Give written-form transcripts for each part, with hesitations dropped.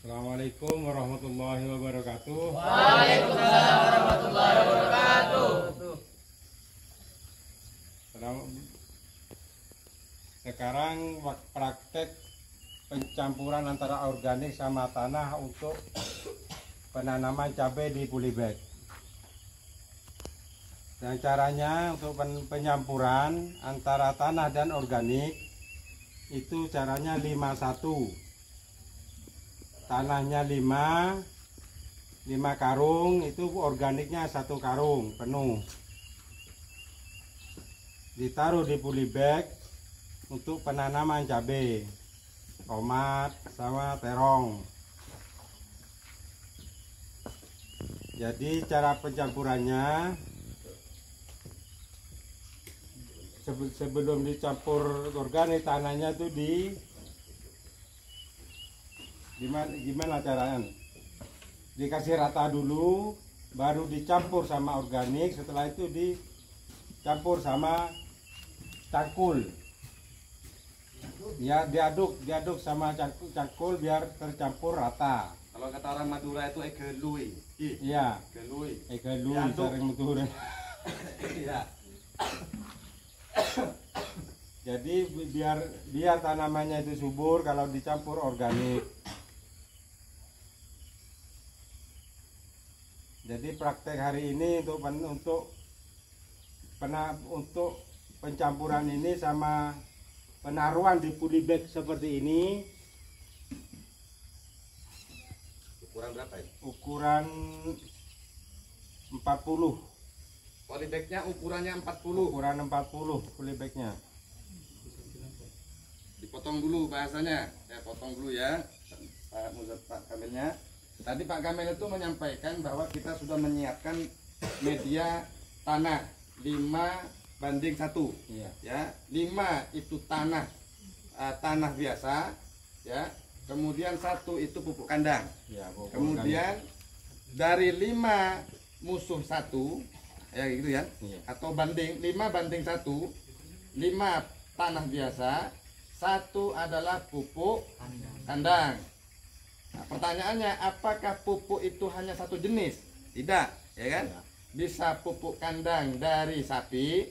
Assalamualaikum warahmatullahi wabarakatuh. Waalaikumsalam warahmatullahi wabarakatuh. Sekarang praktek pencampuran antara organik sama tanah untuk penanaman cabai di polybag. Dan caranya untuk penyampuran antara tanah dan organik itu caranya 51. Tanahnya 5 karung, itu organiknya 1 karung penuh. Ditaruh di polybag untuk penanaman cabai, tomat sama terong. Jadi cara pencampurannya, sebelum dicampur organik tanahnya tuh gimana caranya? Dikasih rata dulu, baru dicampur sama organik. Setelah itu dicampur sama cangkul. Ya, diaduk sama cangkul biar tercampur rata. Kalau kata orang Madura itu egelui. Iya, Egelui. egalui sering Madura. Iya. Jadi biar tanamannya itu subur kalau dicampur organik. Jadi praktek hari ini untuk pencampuran ini sama penaruhan di polybag seperti ini. Ukuran berapa ini? Ukuran 40. Polybagnya ukurannya 40. Ukuran 40 polybagnya. Dipotong dulu bahasanya. Ya, potong dulu ya. Pak Kamilnya. Tadi Pak Kamil itu menyampaikan bahwa kita sudah menyiapkan media tanah 5:1. Iya. Ya, 5 itu tanah biasa, ya. Kemudian 1 itu pupuk kandang. Ya, Kemudian dari 5 musuh 1, ya gitu ya. Iya. Atau 5:1, 5 tanah biasa, 1 adalah pupuk kandang. Nah, pertanyaannya, apakah pupuk itu hanya satu jenis? Tidak, ya kan? Ya. Bisa pupuk kandang dari sapi,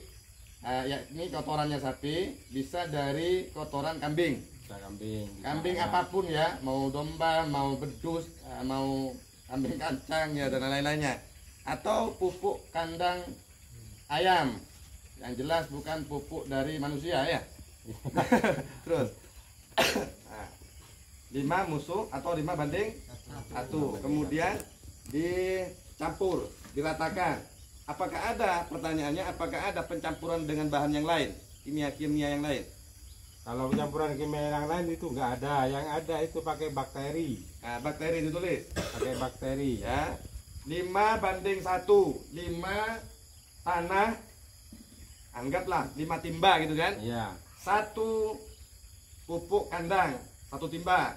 yakni kotorannya sapi, bisa dari kotoran kambing. Bisa kambing. Kambing apapun ya, mau domba, mau bedus, mau kambing kacang ya dan lain-lainnya. Atau pupuk kandang ayam, yang jelas bukan pupuk dari manusia ya. Terus 5 musuh atau 5:1. Kemudian dicampur, diratakan. Apakah ada, pertanyaannya, apakah ada pencampuran dengan bahan yang lain, kimia yang lain? Kalau campuran kimia yang lain itu enggak ada. Yang ada itu pakai bakteri. Nah, bakteri ditulis Pakai bakteri. ya. 5:1, 5 tanah, anggaplah 5 timba gitu kan. Iya. 1 pupuk kandang, 1 timba.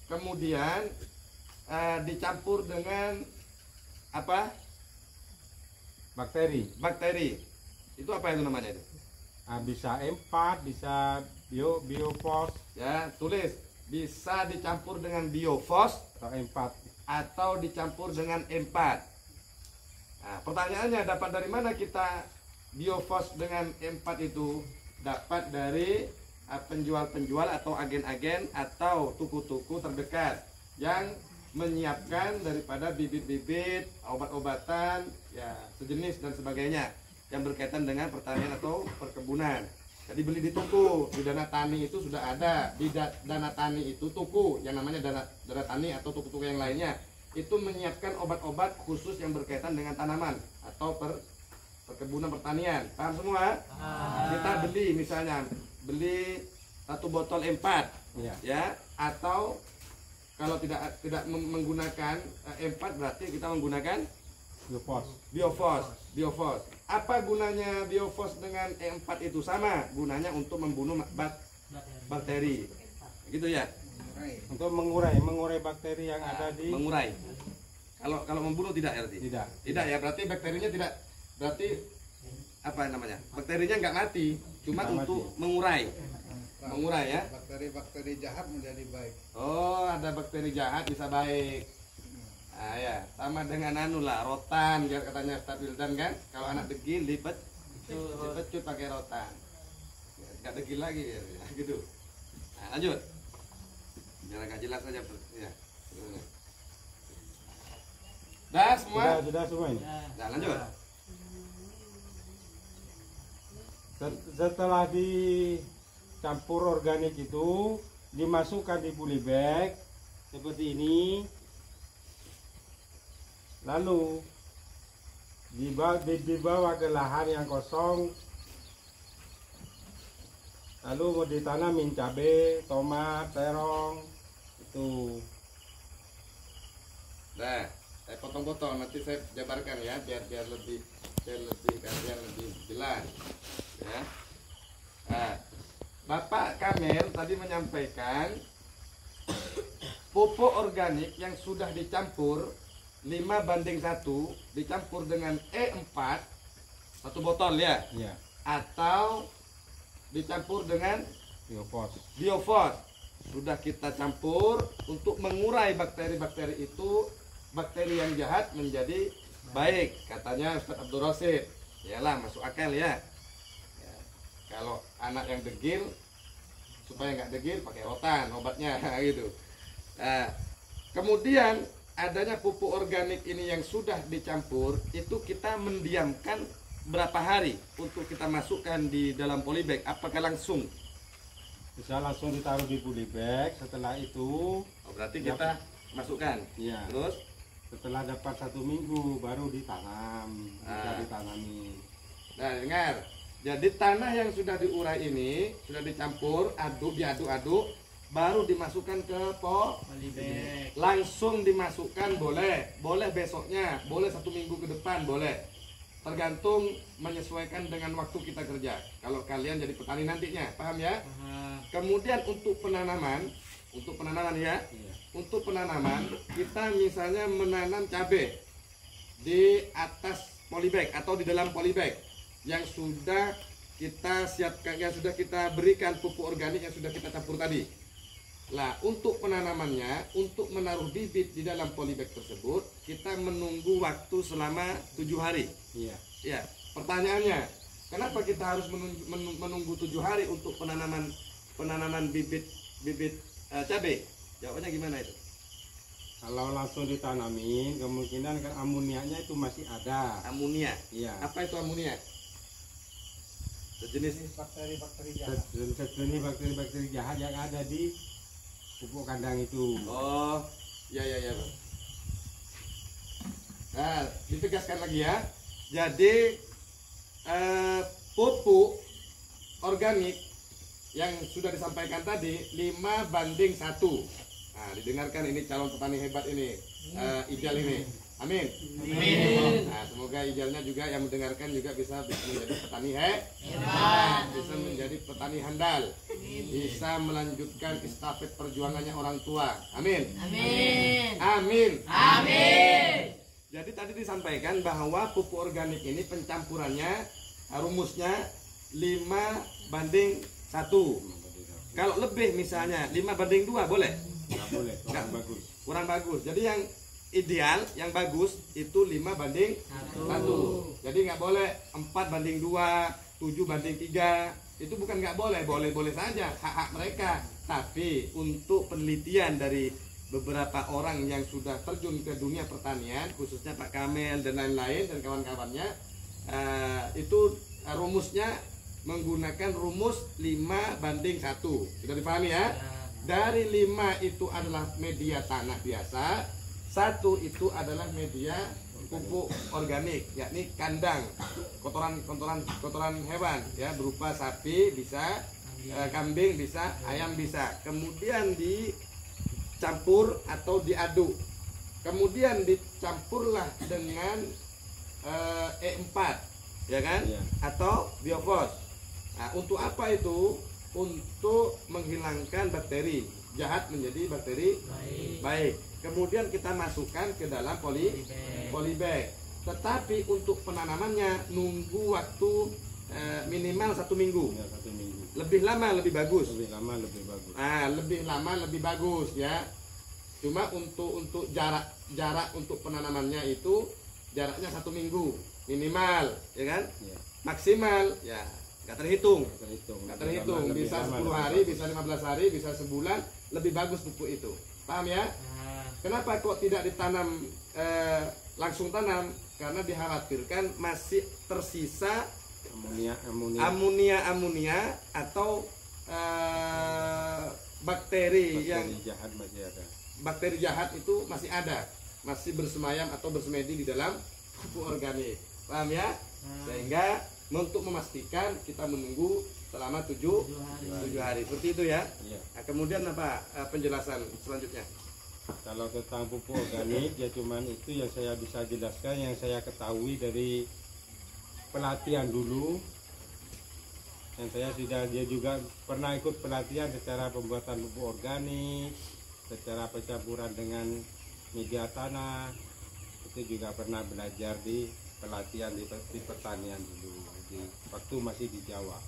Kemudian dicampur dengan apa? Bakteri. Bakteri. Itu apa itu namanya itu? Bisa M4, bisa biofos Ya, tulis bisa dicampur dengan biofos atau M4. atau dicampur dengan M4. Nah, pertanyaannya, dapat dari mana kita biofos dengan M4 itu? Dapat dari penjual-penjual atau agen-agen atau tuku-tuku terdekat yang menyiapkan daripada bibit-bibit, obat-obatan, ya sejenis dan sebagainya yang berkaitan dengan pertanian atau perkebunan. Jadi beli di tuku, di Dana Tani itu sudah ada. Di Dana Tani itu tuku yang namanya Dana Tani atau tuku-tuku yang lainnya itu menyiapkan obat-obat khusus yang berkaitan dengan tanaman atau perkebunan pertanian. Paham semua? Kita beli misalnya beli 1 botol M4 ya, atau kalau tidak menggunakan M4 berarti kita menggunakan biofos. Apa gunanya biofos dengan M4 itu? Sama gunanya untuk membunuh bakteri, gitu ya. Untuk mengurai bakteri yang ada di Mengurai. Kalau membunuh tidak arti? Tidak Ya, berarti bakterinya tidak, berarti apa namanya? Bakterinya nggak mati, cuma Nggak untuk mati. mengurai. mengurai ya. Bakteri-bakteri jahat menjadi baik. Oh, ada bakteri jahat bisa baik. Nah, ya, sama dengan anu lah, rotan, biar katanya Ustaz Wildan kan, kalau anak degil dipecut pakai rotan. Ya, nggak degil lagi ya, gitu. Nah, lanjut. Biar agak jelas aja, ya. Dah semua? Sudah semua ini. Nah, lanjut. Setelah dicampur organik itu dimasukkan di polybag seperti ini, lalu dibawa ke lahan yang kosong, lalu mau ditanamin cabai, tomat, terong itu. Nah, saya potong-potong, nanti saya jabarkan ya, biar lebih kalian lebih jelas ya. Nah, Bapak Kamil tadi menyampaikan pupuk organik yang sudah dicampur 5:1 dicampur dengan E4 satu botol ya, Ya, atau dicampur dengan biofos sudah kita campur untuk mengurai bakteri-bakteri itu, bakteri yang jahat menjadi baik, katanya Ustaz Abdul Rosid. Yalah, masuk akal ya. Ya, kalau anak yang degil, supaya nggak degil pakai rotan obatnya gitu. Nah, kemudian adanya pupuk organik ini yang sudah dicampur, itu kita mendiamkan berapa hari untuk kita masukkan di dalam polybag? Apakah langsung? bisa langsung ditaruh di polybag. Setelah itu, Berarti kita masukkan. ya, Terus setelah dapat 1 minggu baru ditanam, bisa ditanami. nah, dengar. Jadi tanah yang sudah diurai ini sudah dicampur, diaduk-aduk, baru dimasukkan ke Polybag. langsung dimasukkan boleh besoknya, boleh 1 minggu ke depan boleh, tergantung menyesuaikan dengan waktu kita kerja. Kalau kalian jadi petani nantinya, paham ya? Kemudian untuk penanaman ya, untuk penanaman kita misalnya menanam cabai di atas polybag atau di dalam polybag yang sudah kita siapkan, yang sudah kita berikan pupuk organik yang sudah kita campur tadi. Nah, untuk penanamannya, untuk menaruh bibit di dalam polybag tersebut, kita menunggu waktu selama 7 hari. Iya. Ya, pertanyaannya, kenapa kita harus menunggu 7 hari untuk penanaman bibit cabai? Jawabannya gimana itu? Kalau langsung ditanamin, kemungkinan kan amoniaknya itu masih ada. Amonia. Iya. Apa itu amonia? Sejenis Bakteri-bakteri jahat. Sejenis bakteri-bakteri jahat yang ada di pupuk kandang itu. Oh, ya. Nah, ditegaskan lagi ya. Jadi pupuk organik yang sudah disampaikan tadi 5:1. Nah, didengarkan ini calon petani hebat ini, Ijal ini. Amin. Amin. Nah, semoga Ijalnya juga yang mendengarkan juga bisa menjadi petani hebat, bisa menjadi petani handal, bisa melanjutkan estafet perjuangannya orang tua. Amin. Amin. Amin. Amin. Jadi tadi disampaikan bahwa pupuk organik ini pencampurannya, rumusnya 5:1. Kalau lebih misalnya 5:2 boleh? Nggak boleh, kurang bagus. Kurang bagus. Jadi yang ideal, yang bagus itu 5:1. Jadi nggak boleh 4:2, 7:3. Itu bukan nggak boleh, boleh saja, hak-hak mereka. Tapi untuk penelitian dari beberapa orang yang sudah terjun ke dunia pertanian, khususnya Pak Kamel dan lain-lain dan kawan-kawannya, itu rumusnya menggunakan rumus 5:1. Sudah dipahami ya? Dari 5 itu adalah media tanah biasa, 1 itu adalah media pupuk organik, yakni kandang, kotoran hewan ya, berupa sapi bisa, kambing bisa, ayam bisa. Kemudian dicampur atau diaduk. Kemudian dicampurlah dengan E4 ya kan? Iya. Atau biofos. Nah, untuk apa itu? Untuk menghilangkan bakteri jahat menjadi bakteri baik. Kemudian kita masukkan ke dalam polybag. Tetapi untuk penanamannya nunggu waktu minimal 1 minggu. Ya, 1 minggu. Lebih lama lebih bagus. Lebih lama lebih bagus. Lebih lama lebih bagus ya. Cuma untuk jarak untuk penanamannya itu jaraknya 1 minggu minimal, ya kan? Ya, Maksimal ya nggak terhitung. nggak Terhitung Lebih bisa lama, 10 lebih hari, bagus. bisa 15 hari, bisa sebulan, lebih bagus pupuk itu. Paham ya? Kenapa kok tidak ditanam langsung tanam? Karena dikhawatirkan masih tersisa amonia atau bakteri yang jahat masih ada. bakteri jahat itu masih ada, masih bersemayam atau bersemedi di dalam pupuk organik. Paham ya? Sehingga untuk memastikan kita menunggu selama 7 hari. Seperti itu ya. Iya. Nah, kemudian apa penjelasan selanjutnya? Kalau tentang pupuk organik ya cuman itu yang saya bisa jelaskan, yang saya ketahui dari pelatihan dulu. Yang dia juga pernah ikut pelatihan secara pembuatan pupuk organik, secara pencampuran dengan media tanah. Itu juga pernah belajar di pelatihan di pertanian dulu, waktu masih di Jawa.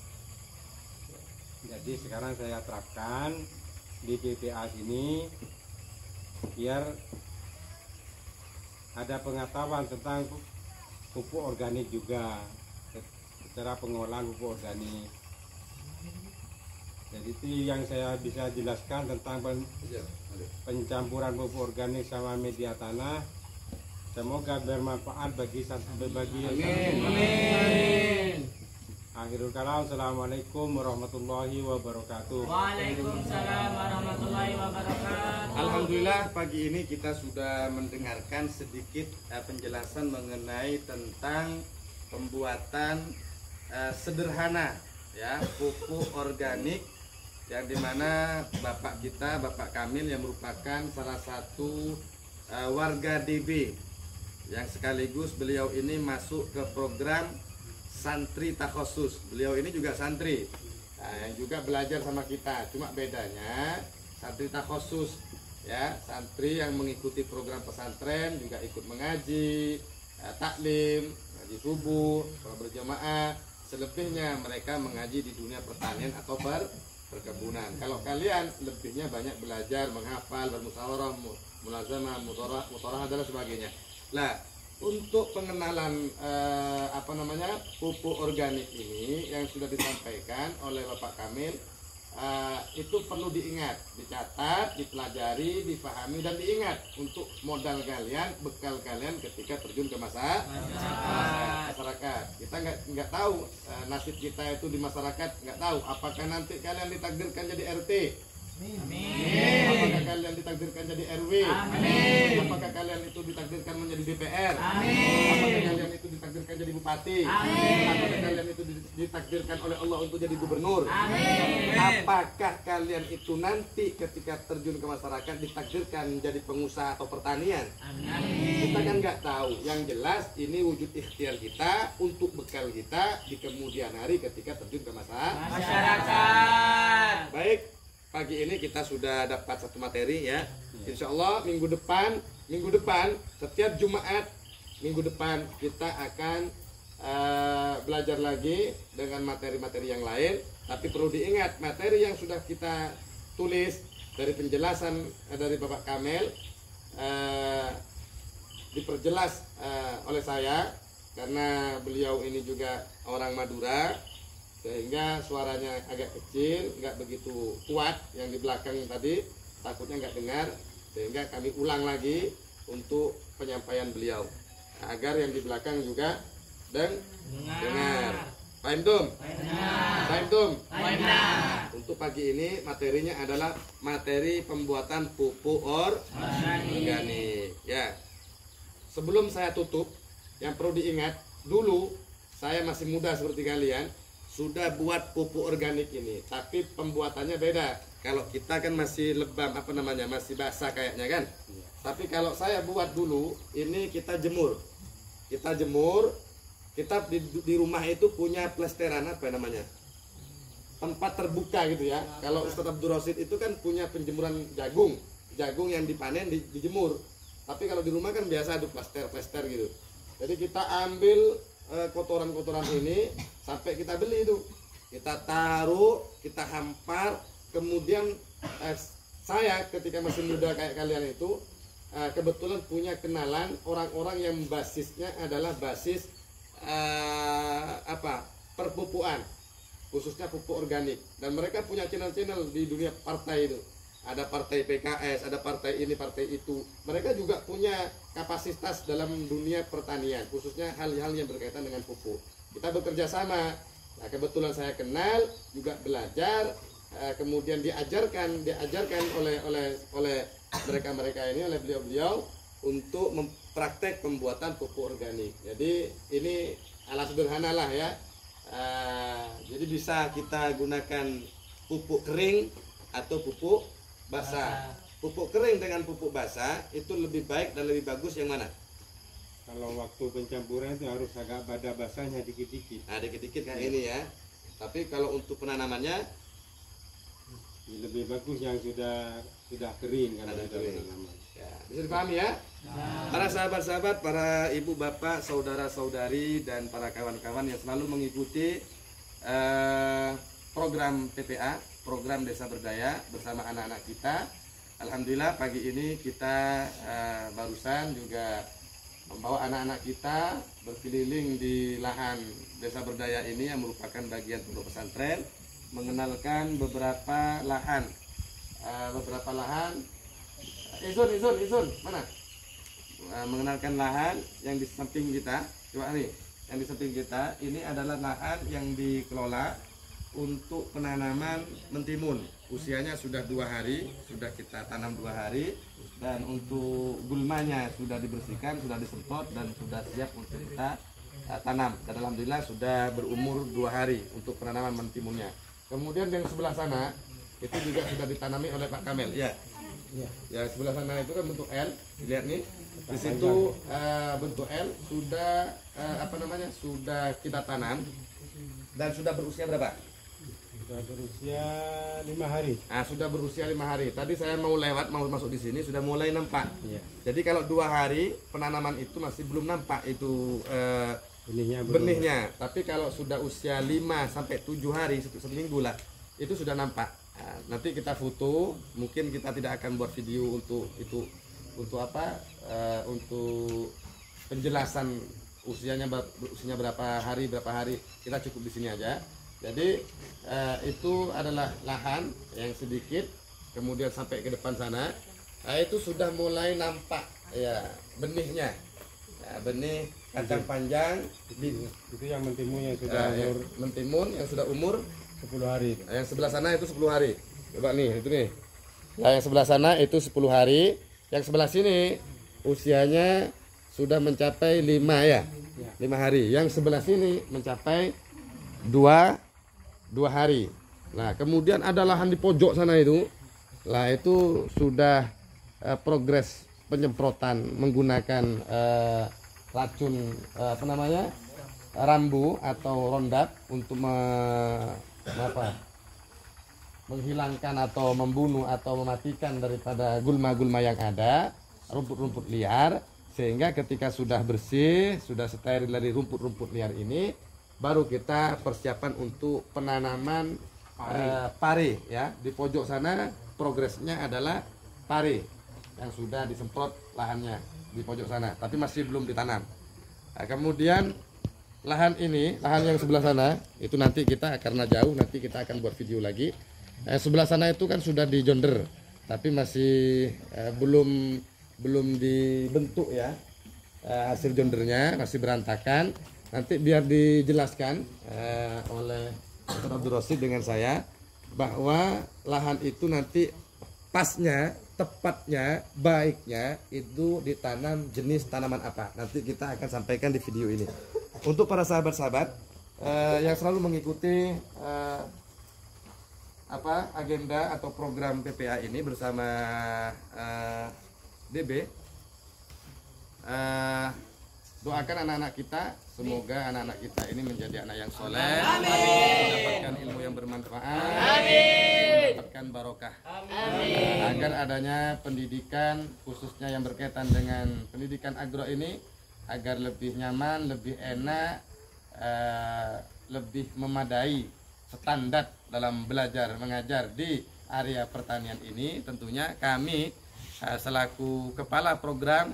Jadi sekarang saya terapkan di PPA sini biar ada pengetahuan tentang pupuk organik juga, secara pengolahan pupuk organik. Jadi itu yang saya bisa jelaskan tentang pencampuran pupuk organik sama media tanah. Semoga bermanfaat bagi Amin. Akhirul kalam, assalamualaikum warahmatullahi wabarakatuh. Waalaikumsalam warahmatullahi wabarakatuh. Alhamdulillah pagi ini kita sudah mendengarkan sedikit penjelasan mengenai tentang pembuatan sederhana ya pupuk organik, yang dimana Bapak Kamil yang merupakan salah satu warga DB yang sekaligus beliau ini masuk ke program santri takhosus. Beliau ini juga santri yang juga belajar sama kita, cuma bedanya santri takhosus ya, santri yang mengikuti program pesantren juga ikut mengaji, taklim, ngaji subuh, sholat berjamaah. Selebihnya mereka mengaji di dunia pertanian atau perkebunan. Kalau kalian lebihnya banyak belajar, menghafal, bermusyawarah, mulazamah, mutorah dan sebagainya. Nah, untuk pengenalan pupuk organik ini yang sudah disampaikan oleh Bapak Kamil, itu perlu diingat, dicatat, dipelajari, dipahami dan diingat untuk modal kalian, bekal kalian ketika terjun ke masyarakat. Kita nggak tahu nasib kita itu di masyarakat, nggak tahu apakah nanti kalian ditakdirkan jadi RT. Amin. Apakah kalian ditakdirkan jadi RW? Amin. Apakah kalian itu ditakdirkan menjadi DPR? Amin. Apakah kalian itu ditakdirkan jadi bupati? Amin. Apakah kalian itu ditakdirkan oleh Allah untuk jadi gubernur? Amin. Apakah kalian itu nanti ketika terjun ke masyarakat ditakdirkan menjadi pengusaha atau pertanian? Amin. Kita kan nggak tahu. Yang jelas ini wujud ikhtiar kita untuk bekal kita di kemudian hari ketika terjun ke Masyarakat. Baik. Pagi ini kita sudah dapat satu materi ya. Insya Allah minggu depan setiap Jumat minggu depan kita akan belajar lagi dengan materi-materi yang lain. Tapi perlu diingat, materi yang sudah kita tulis dari penjelasan dari Bapak Kamil diperjelas oleh saya karena beliau ini juga orang Madura, sehingga suaranya agak kecil, nggak begitu kuat yang di belakang tadi, takutnya nggak dengar, sehingga kami ulang lagi untuk penyampaian beliau agar yang di belakang juga dengar. Paham Tum? Paham Tum? Untuk pagi ini materinya adalah materi pembuatan pupuk organik ya. Sebelum saya tutup, yang perlu diingat dulu, saya masih muda seperti kalian, sudah buat pupuk organik ini, tapi pembuatannya beda. Kalau kita kan masih lebam, masih basah kayaknya kan. Tapi kalau saya buat dulu, ini kita jemur, kita di rumah itu punya plesteran tempat terbuka gitu ya. Kalau Ustadz Abdul Rosid itu kan punya penjemuran jagung yang dipanen dijemur. Tapi kalau di rumah kan biasa ada plester gitu. Jadi kita ambil kotoran-kotoran ini sampai kita beli itu, kita taruh, kita hampar, kemudian saya ketika masih muda kayak kalian itu kebetulan punya kenalan orang-orang yang basisnya adalah basis perpupuan, khususnya pupuk organik, dan mereka punya channel-channel di dunia partai itu. Ada partai PKS, ada partai ini, partai itu. Mereka juga punya kapasitas dalam dunia pertanian, khususnya hal-hal yang berkaitan dengan pupuk. Kita bekerja sama. Nah, kebetulan saya kenal, juga belajar, kemudian diajarkan oleh mereka ini, oleh beliau-beliau untuk mempraktek pembuatan pupuk organik. Jadi ini ala sederhana lah ya. Jadi bisa kita gunakan pupuk kering atau pupuk basah. Pupuk kering dengan pupuk basah itu lebih baik dan lebih bagus yang mana? Kalau waktu pencampuran itu harus agak pada basahnya dikit-dikit. Nah, dikit-dikit kayak ini ya. Tapi kalau untuk penanamannya lebih bagus yang sudah kering kalau ada sudah kering. penanaman. Ya, bisa dipahami ya? Para sahabat-sahabat, para ibu bapak, saudara-saudari, dan para kawan-kawan yang selalu mengikuti program PPA, program Desa Berdaya bersama anak-anak kita. Alhamdulillah pagi ini kita barusan juga membawa anak-anak kita berkeliling di lahan Desa Berdaya ini yang merupakan bagian pondok pesantren, mengenalkan beberapa lahan. Izun mana? Mengenalkan lahan yang di samping kita. Coba nih, yang di samping kita ini adalah lahan yang dikelola untuk penanaman mentimun. Usianya sudah 2 hari, sudah kita tanam 2 hari, dan untuk gulmanya sudah dibersihkan, sudah disemprot, dan sudah siap untuk kita tanam. Dan alhamdulillah sudah berumur 2 hari untuk penanaman mentimunnya. Kemudian yang sebelah sana itu juga sudah ditanami oleh Pak Kamel. Ya. Ya, sebelah sana itu kan bentuk L, lihat nih. Di situ bentuk L sudah sudah kita tanam dan sudah berusia berapa? Sudah berusia 5 hari. Nah, sudah berusia 5 hari. Tadi saya mau masuk di sini sudah mulai nampak. Iya. Jadi kalau 2 hari penanaman itu masih belum nampak itu benihnya. Tapi kalau sudah usia 5 sampai 7 hari, seminggu lah, itu sudah nampak. Nah, nanti kita foto, mungkin kita tidak akan buat video untuk untuk penjelasan usianya berapa hari, kita cukup di sini aja. Jadi itu adalah lahan yang sedikit, kemudian sampai ke depan sana, itu sudah mulai nampak ya benihnya, benih kacang panjang. Itu yang mentimun yang sudah umur mentimun yang sudah umur 10 hari. Yang sebelah sana itu 10 hari. Coba nih, itu nih. Nah, yang sebelah sana itu 10 hari, yang sebelah sini usianya sudah mencapai 5 ya. 5 hari. Yang sebelah sini mencapai 2 hari. Nah, kemudian ada lahan di pojok sana itu. Lah itu sudah progres penyemprotan menggunakan racun rambu atau rondap untuk menghilangkan atau membunuh atau mematikan daripada gulma-gulma yang ada, rumput-rumput liar, sehingga ketika sudah bersih, sudah steril dari rumput-rumput liar ini, baru kita persiapan untuk penanaman pare ya. Di pojok sana progresnya adalah pare yang sudah disemprot lahannya di pojok sana, tapi masih belum ditanam. Nah, kemudian lahan yang sebelah sana itu nanti kita, karena jauh, nanti kita akan buat video lagi. Sebelah sana itu kan sudah dijonder, tapi masih belum dibentuk ya, hasil jondernya masih berantakan. Nanti biar dijelaskan oleh Dr. Abdul Rosid dengan saya bahwa lahan itu nanti pasnya, tepatnya, baiknya itu ditanam jenis tanaman apa, nanti kita akan sampaikan di video ini. Untuk para sahabat-sahabat yang selalu mengikuti agenda atau program PPA ini bersama DB, doakan anak-anak kita, semoga anak-anak kita ini menjadi anak yang soleh, mendapatkan ilmu yang bermanfaat, mendapatkan barokah, agar adanya pendidikan khususnya yang berkaitan dengan pendidikan agro ini agar lebih nyaman, lebih enak, lebih memadai standar dalam belajar mengajar di area pertanian ini, tentunya kami selaku kepala program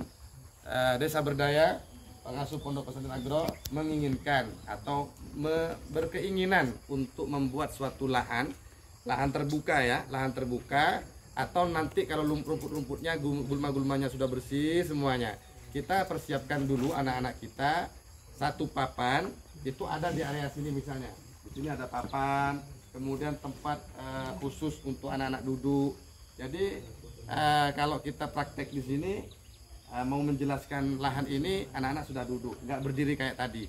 Desa Berdaya Pengasuh Pondok Pesantren Agro menginginkan atau berkeinginan untuk membuat suatu lahan terbuka ya, lahan terbuka, atau nanti kalau rumput-rumputnya, gulma-gulmanya sudah bersih semuanya, kita persiapkan dulu anak-anak kita satu papan, itu ada di area sini misalnya. Di sini ada papan, kemudian tempat khusus untuk anak-anak duduk. Jadi kalau kita praktek di sini, mau menjelaskan lahan ini, anak-anak sudah duduk, nggak berdiri kayak tadi.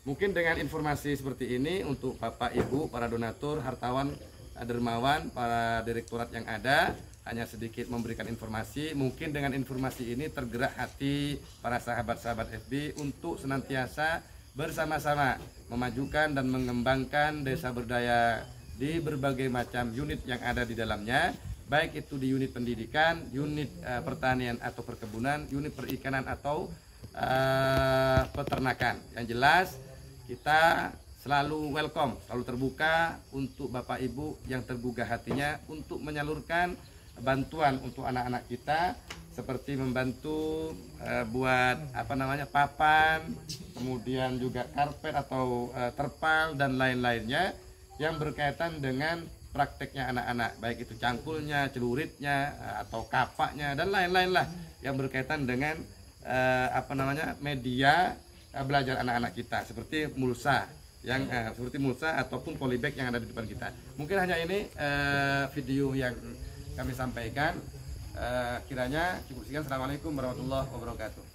Mungkin dengan informasi seperti ini untuk Bapak Ibu, para donatur, hartawan, dermawan, para direktorat yang ada, hanya sedikit memberikan informasi. Mungkin dengan informasi ini tergerak hati para sahabat-sahabat FB untuk senantiasa bersama-sama memajukan dan mengembangkan Desa Berdaya di berbagai macam unit yang ada di dalamnya, baik itu di unit pendidikan, unit pertanian atau perkebunan, unit perikanan atau peternakan. Yang jelas kita selalu welcome, selalu terbuka untuk Bapak Ibu yang tergugah hatinya untuk menyalurkan bantuan untuk anak-anak kita, seperti membantu buat papan, kemudian juga karpet atau terpal dan lain-lainnya yang berkaitan dengan prakteknya anak-anak, baik itu cangkulnya, celuritnya, atau kapaknya dan lain-lain lah yang berkaitan dengan media belajar anak-anak kita, seperti mulsa ataupun polybag yang ada di depan kita. Mungkin hanya ini video yang kami sampaikan. Kiranya cukup sekian. Assalamualaikum warahmatullahi wabarakatuh.